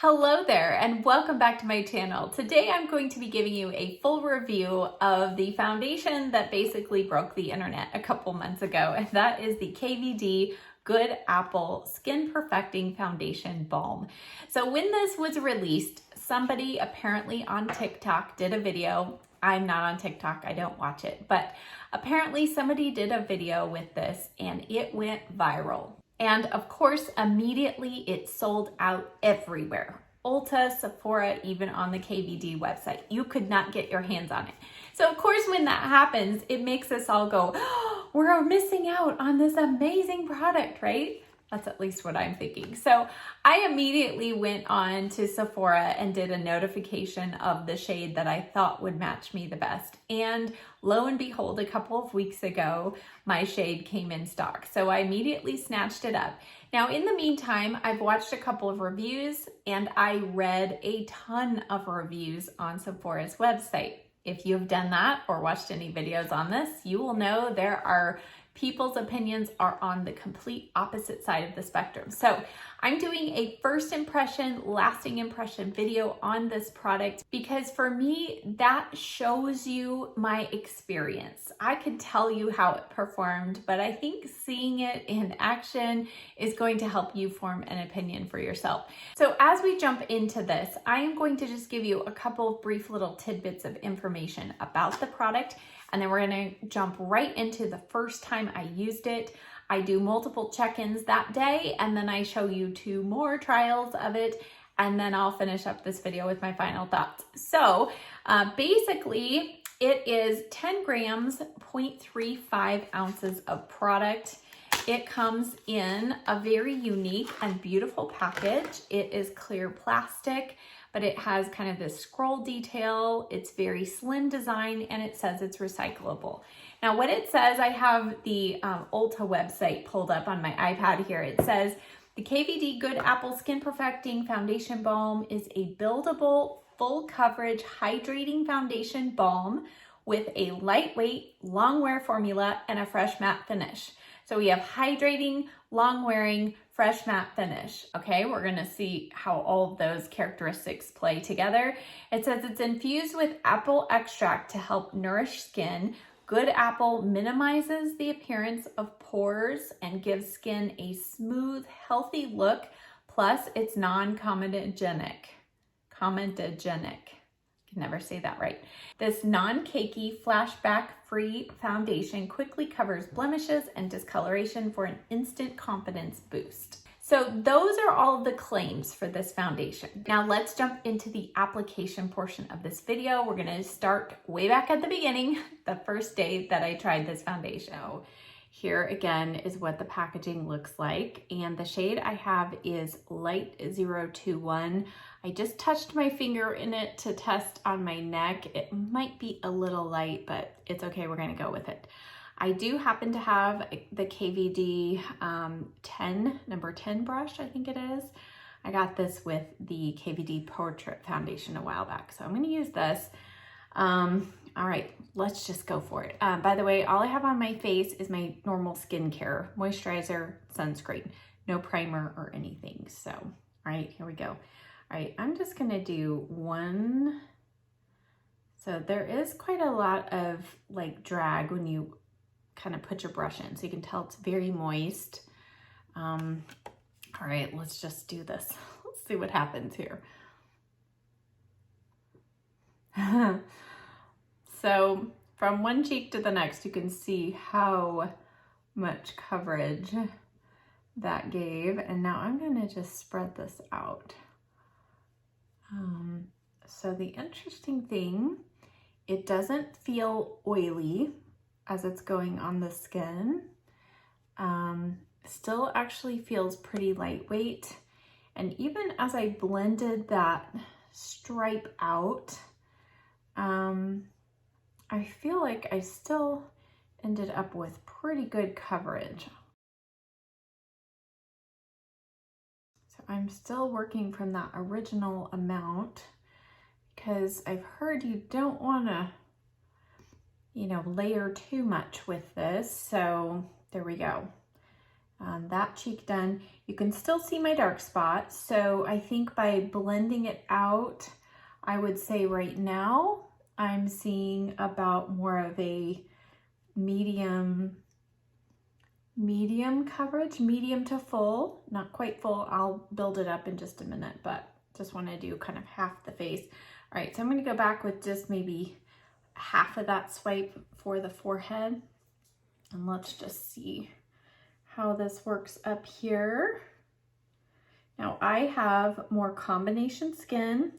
Hello there and welcome back to my channel. Today I'm going to be giving you a full review of the foundation that basically broke the internet a couple months ago, and that is the KVD Good Apple Skin Perfecting Foundation Balm. So when this was released, somebody apparently on TikTok did a video. I'm not on TikTok, I don't watch it, but apparently somebody did a video with this and it went viral. And of course, immediately it sold out everywhere. Ulta, Sephora, even on the KVD website. You could not get your hands on it. So of course, when that happens, it makes us all go, oh, we're missing out on this amazing product, right? That's at least what I'm thinking. So I immediately went on to Sephora and did a notification of the shade that I thought would match me the best. And lo and behold, a couple of weeks ago, my shade came in stock. So I immediately snatched it up. Now, in the meantime, I've watched a couple of reviews and I read a ton of reviews on Sephora's website. If you've done that or watched any videos on this, you will know there are people's opinions are on the complete opposite side of the spectrum. So I'm doing a first impression, lasting impression video on this product because for me, that shows you my experience. I could tell you how it performed, but I think seeing it in action is going to help you form an opinion for yourself. So as we jump into this, I am going to just give you a couple of brief little tidbits of information about the product. And then we're going to jump right into the first time I used it. I do multiple check-ins that day, and then I show you 2 more trials of it, and then I'll finish up this video with my final thoughts. So basically, it is 10 grams, 0.35 ounces of product. It comes in a very unique and beautiful package. It is clear plastic, but it has kind of this scroll detail. It's very slim design, and it says it's recyclable. Now what it says, I have the Ulta website pulled up on my iPad here. It says, the KVD Good Apple Skin Perfecting Foundation Balm is a buildable, full coverage, hydrating foundation balm with a lightweight, long wear formula and a fresh matte finish. So we have hydrating, long wearing, fresh matte finish. Okay, we're gonna see how all of those characteristics play together. It says it's infused with apple extract to help nourish skin. Good Apple minimizes the appearance of pores and gives skin a smooth, healthy look. Plus, it's non-comedogenic. Comedogenic. Can never say that right. This non-cakey, flashback-free foundation quickly covers blemishes and discoloration for an instant confidence boost. So those are all the claims for this foundation. Now let's jump into the application portion of this video. We're gonna start way back at the beginning, the first day that I tried this foundation. So here again is what the packaging looks like. And the shade I have is Light 021. I just touched my finger in it to test on my neck. It might be a little light, but it's okay, we're gonna go with it. I do happen to have the KVD number 10 brush, I think it is. I got this with the KVD Portrait Foundation a while back, so I'm gonna use this. All right, let's just go for it. By the way, all I have on my face is my normal skincare, moisturizer, sunscreen, no primer or anything. So, all right, here we go. All right, I'm just gonna do one. So there is quite a lot of like drag when you kind of put your brush in, so you can tell it's very moist. All right, let's just do this. Let's see what happens here. So from one cheek to the next, you can see how much coverage that gave. And now I'm gonna just spread this out. So the interesting thing, it doesn't feel oily as it's going on the skin. Still actually feels pretty lightweight. And even as I blended that stripe out, I feel like I still ended up with pretty good coverage. So I'm still working from that original amount because I've heard you don't wanna, you know, layer too much with this. So there we go. That cheek done. You can still see my dark spot, so I think by blending it out, I would say right now I'm seeing about more of a medium coverage, medium to full, not quite full. I'll build it up in just a minute, but just want to do kind of half the face. All right, so I'm going to go back with just maybe half of that swipe for the forehead, and let's just see how this works up here. Now I have more combination skin,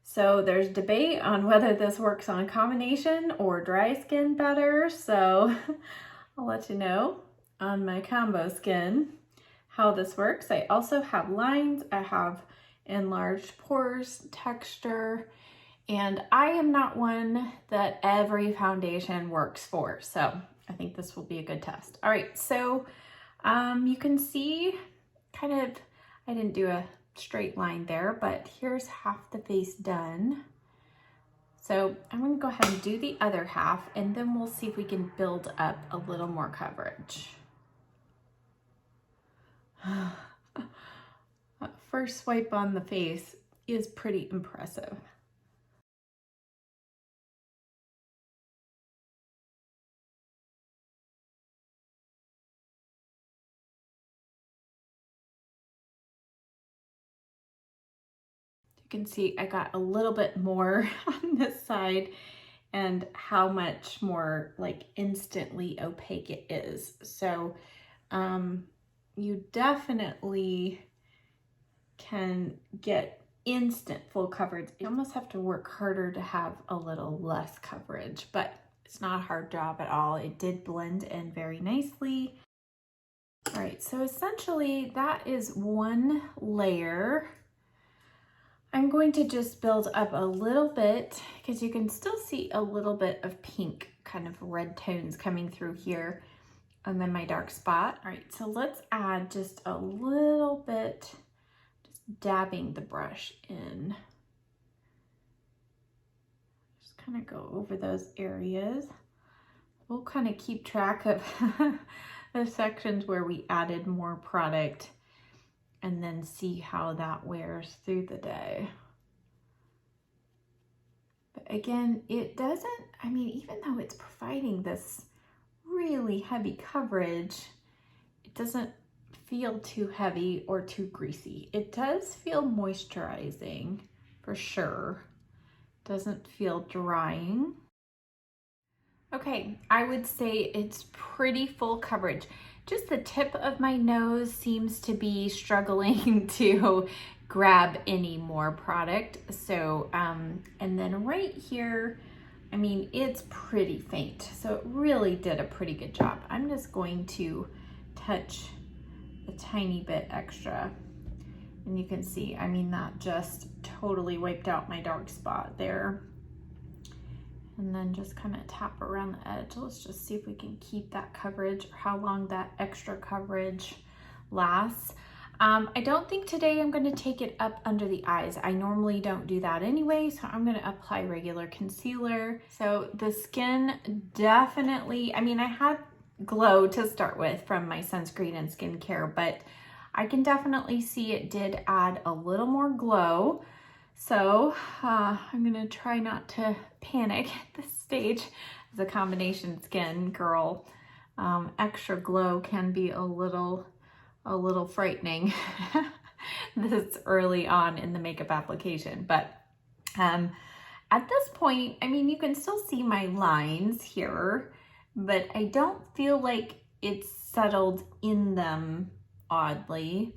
so there's debate on whether this works on combination or dry skin better, so I'll let you know on my combo skin how this works. I also have lines, I have enlarged pores, texture, and I am not one that every foundation works for, so I think this will be a good test. All right, so you can see kind of, I didn't do a straight line there, but here's half the face done. So I'm going to go ahead and do the other half, and then we'll see if we can build up a little more coverage. First swipe on the face is pretty impressive. You can see I got a little bit more on this side, and how much more like instantly opaque it is. So you definitely can get instant full coverage. You almost have to work harder to have a little less coverage, but it's not a hard job at all. It did blend in very nicely. All right, so essentially that is one layer. I'm going to just build up a little bit because you can still see a little bit of pink, kind of red tones coming through here, and then my dark spot. All right, so let's add just a little bit, just dabbing the brush in. Just kind of go over those areas. We'll kind of keep track of the sections where we added more product, and then see how that wears through the day. But again, it doesn't, I mean, even though it's providing this really heavy coverage, it doesn't feel too heavy or too greasy. It does feel moisturizing for sure. Doesn't feel drying. Okay, I would say it's pretty full coverage. Just the tip of my nose seems to be struggling to grab any more product. So, and then right here, I mean, it's pretty faint. So it really did a pretty good job. I'm just going to touch a tiny bit extra. And you can see, I mean, that just totally wiped out my dark spot there. And then just kind of tap around the edge. Let's just see if we can keep that coverage, or how long that extra coverage lasts. I don't think today I'm going to take it up under the eyes. I normally don't do that anyway, so I'm going to apply regular concealer. So the skin definitely, I mean, I had glow to start with from my sunscreen and skincare, but I can definitely see it did add a little more glow. So I'm gonna try not to panic at this stage. As a combination skin girl, extra glow can be a little frightening this early on in the makeup application. But at this point, I mean, you can still see my lines here, but I don't feel like it's settled in them oddly.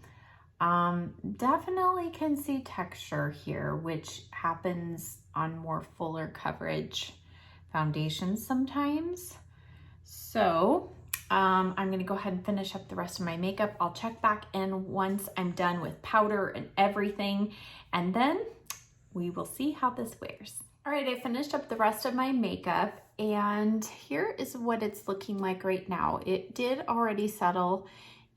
Definitely can see texture here, which happens on more fuller coverage foundations sometimes. So I'm going to go ahead and finish up the rest of my makeup. I'll check back in once I'm done with powder and everything, and then we will see how this wears. All right, I finished up the rest of my makeup, and here is what it's looking like right now. It did already settle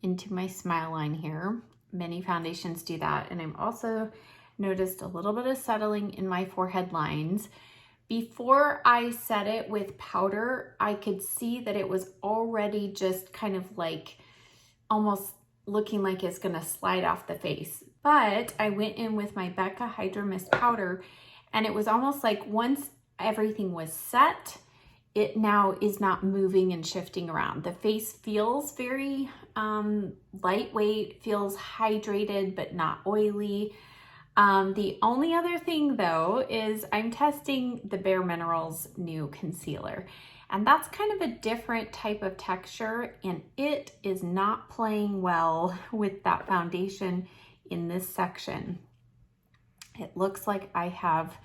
into my smile line here. Many foundations do that, and I've also noticed a little bit of settling in my forehead lines. Before I set it with powder, I could see that it was already just kind of like almost looking like it's gonna slide off the face. But I went in with my Becca Hydro Mist powder, and it was almost like once everything was set, it now is not moving and shifting around. The face feels very lightweight, feels hydrated, but not oily. The only other thing though is I'm testing the Bare Minerals new concealer, and that's kind of a different type of texture, and it is not playing well with that foundation in this section. It looks like I have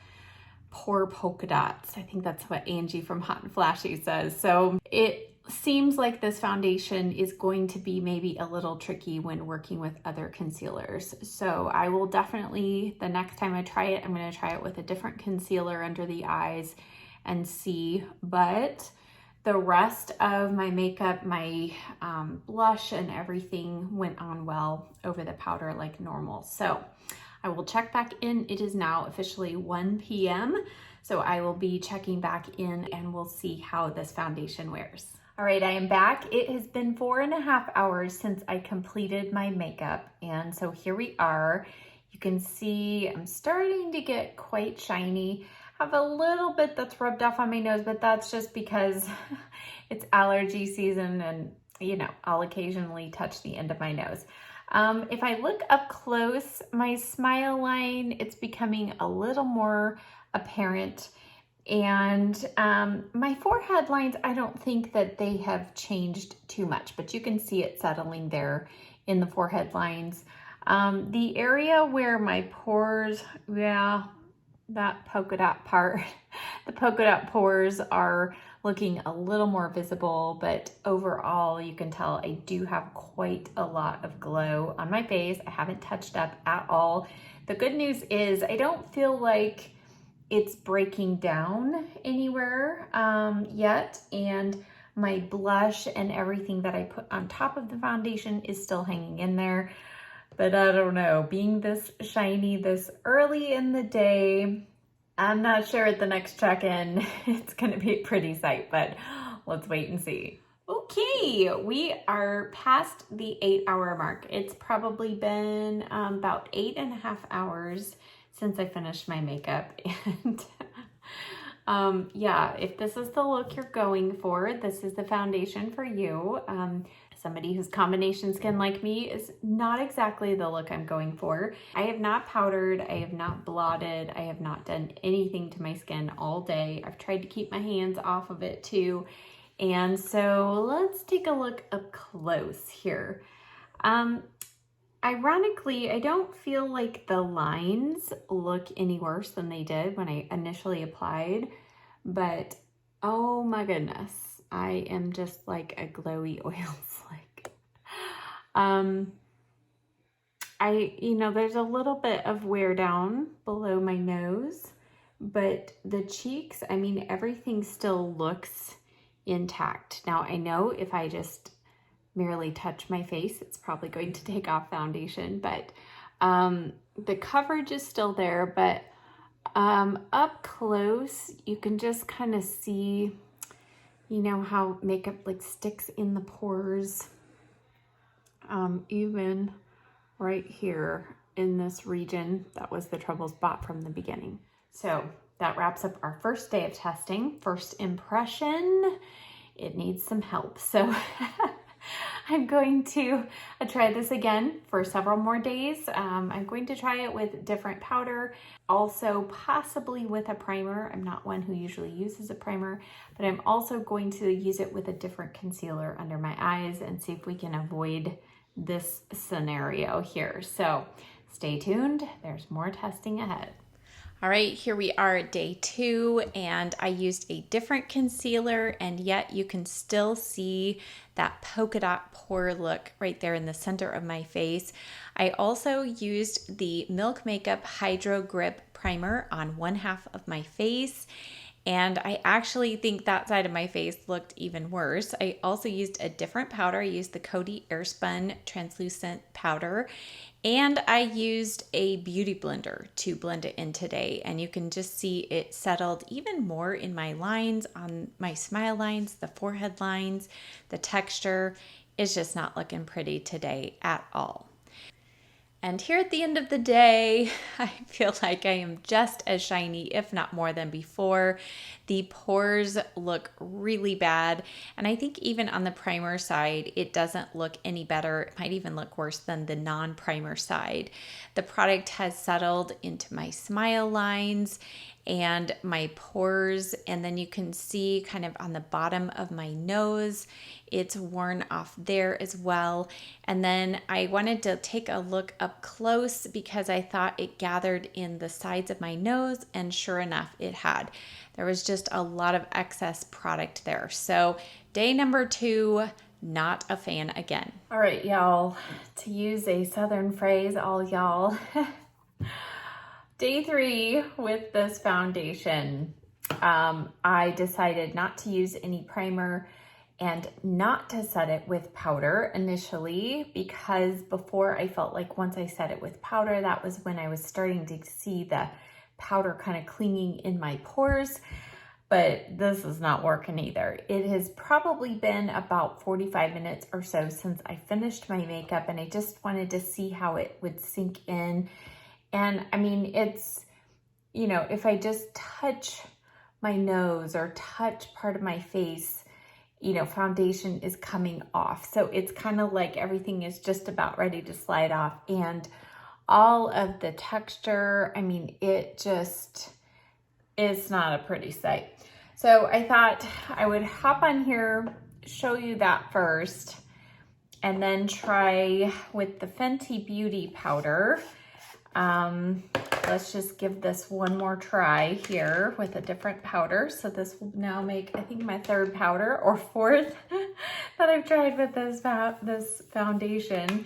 pore polka dots. I think that's what Angie from Hot and Flashy says. So it seems like this foundation is going to be maybe a little tricky when working with other concealers. So I will definitely, the next time I try it, I'm going to try it with a different concealer under the eyes and see. But the rest of my makeup, my blush and everything went on well over the powder like normal. So I will check back in. It is now officially 1 p.m. So I will be checking back in and we'll see how this foundation wears. All right, I am back. It has been 4.5 hours since I completed my makeup. And so here we are. You can see I'm starting to get quite shiny. I have a little bit that's rubbed off on my nose, but that's just because it's allergy season and, you know, I'll occasionally touch the end of my nose. If I look up close, my smile line, it's becoming a little more apparent. And my forehead lines, I don't think that they have changed too much, but you can see it settling there in the forehead lines. The area where my pores, yeah, that polka dot part, the polka dot pores are looking a little more visible, but overall you can tell I do have quite a lot of glow on my face. I haven't touched up at all. The good news is I don't feel like it's breaking down anywhere yet, and my blush and everything that I put on top of the foundation is still hanging in there. But I don't know, being this shiny this early in the day, I'm not sure at the next check-in it's gonna be a pretty sight, but let's wait and see. Okay, we are past the 8-hour mark. It's probably been about 8.5 hours since I finished my makeup. And yeah, if this is the look you're going for, this is the foundation for you. Somebody who's combination skin like me is not exactly the look I'm going for. I have not powdered, I have not blotted, I have not done anything to my skin all day. I've tried to keep my hands off of it too. And so let's take a look up close here. Ironically, I don't feel like the lines look any worse than they did when I initially applied, but oh my goodness, I am just like a glowy oil slick. You know, there's a little bit of wear down below my nose, but the cheeks, I mean, everything still looks intact. Now, I know if I just merely touch my face, it's probably going to take off foundation, but the coverage is still there. But up close, you can just kind of see, you know, how makeup like sticks in the pores, even right here in this region. That was the trouble spot from the beginning. So that wraps up our first day of testing. First impression, it needs some help. So I'm going to try this again for several more days. I'm going to try it with different powder, also possibly with a primer. I'm not one who usually uses a primer, but I'm also going to use it with a different concealer under my eyes and see if we can avoid this scenario here. So stay tuned, there's more testing ahead. All right, here we are at day 2, and I used a different concealer, and yet you can still see that polka dot pore look right there in the center of my face. I also used the Milk Makeup Hydro Grip Primer on one half of my face, and I actually think that side of my face looked even worse. I also used a different powder. I used the Coty Airspun Translucent Powder, and I used a beauty blender to blend it in today. And you can just see it settled even more in my lines, on my smile lines, the forehead lines, the texture. It's just not looking pretty today at all. And here at the end of the day, I feel like I am just as shiny, if not more than before. The pores look really bad. And I think even on the primer side, it doesn't look any better. It might even look worse than the non-primer side. The product has settled into my smile lines and my pores, and then you can see kind of on the bottom of my nose, it's worn off there as well. And then I wanted to take a look up close because I thought it gathered in the sides of my nose, and sure enough, it had. There was just a lot of excess product there. So day number 2, not a fan again. All right, y'all, to use a Southern phrase, all y'all. Day 3 with this foundation, I decided not to use any primer and not to set it with powder initially, because before I felt like once I set it with powder, that was when I was starting to see the powder kind of clinging in my pores. But this is not working either. It has probably been about 45 minutes or so since I finished my makeup, and I just wanted to see how it would sink in. And I mean, it's, you know, if I just touch my nose or touch part of my face, you know, foundation is coming off. So it's kind of like everything is just about ready to slide off. And all of the texture, I mean, it just is not a pretty sight. So I thought I would hop on here, show you that first, and then try with the Fenty Beauty powder. Let's just give this one more try here with a different powder. So this will now make, I think, my 3rd powder or 4th that I've tried with this foundation.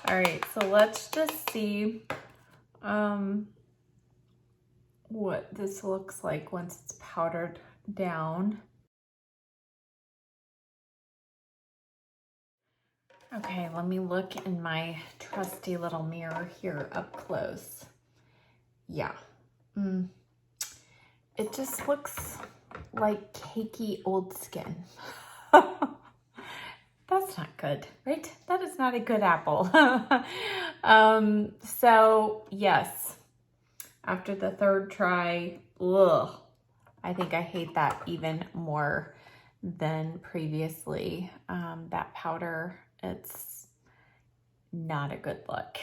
All right, so let's just see what this looks like once it's powdered down. Okay, let me look in my trusty little mirror here up close. Yeah, it just looks like cakey old skin. That's not good, right? That is not a good apple. So yes, after the 3rd try, I think I hate that even more than previously. That powder, it's not a good look.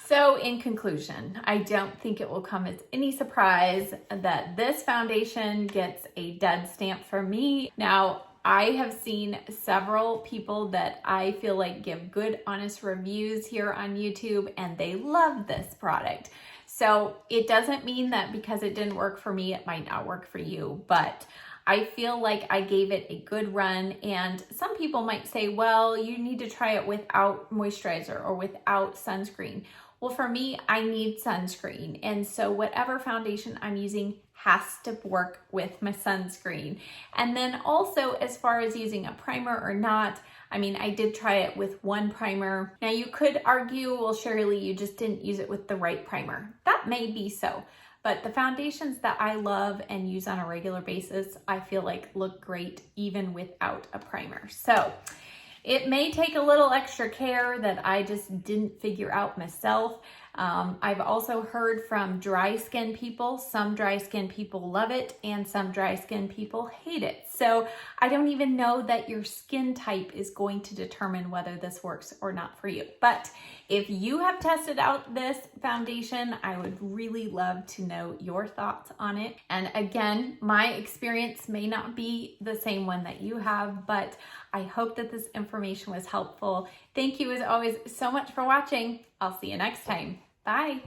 So in conclusion, I don't think it will come as any surprise that this foundation gets a dud stamp from me. Now, I have seen several people that I feel like give good, honest reviews here on YouTube, and they love this product. So it doesn't mean that because it didn't work for me, it might not work for you, but I feel like I gave it a good run. And some people might say, well, you need to try it without moisturizer or without sunscreen. Well, for me, I need sunscreen. And so whatever foundation I'm using has to work with my sunscreen. And then also, as far as using a primer or not, I mean, I did try it with one primer. Now you could argue, well, Shirley, you just didn't use it with the right primer. That may be so. But the foundations that I love and use on a regular basis, I feel like look great even without a primer. So it may take a little extra care that I just didn't figure out myself. I've also heard from dry skin people. Some dry skin people love it and some dry skin people hate it. So I don't even know that your skin type is going to determine whether this works or not for you. But if you have tested out this foundation, I would really love to know your thoughts on it. And again, my experience may not be the same one that you have, but I hope that this information was helpful. Thank you as always so much for watching. I'll see you next time. Bye.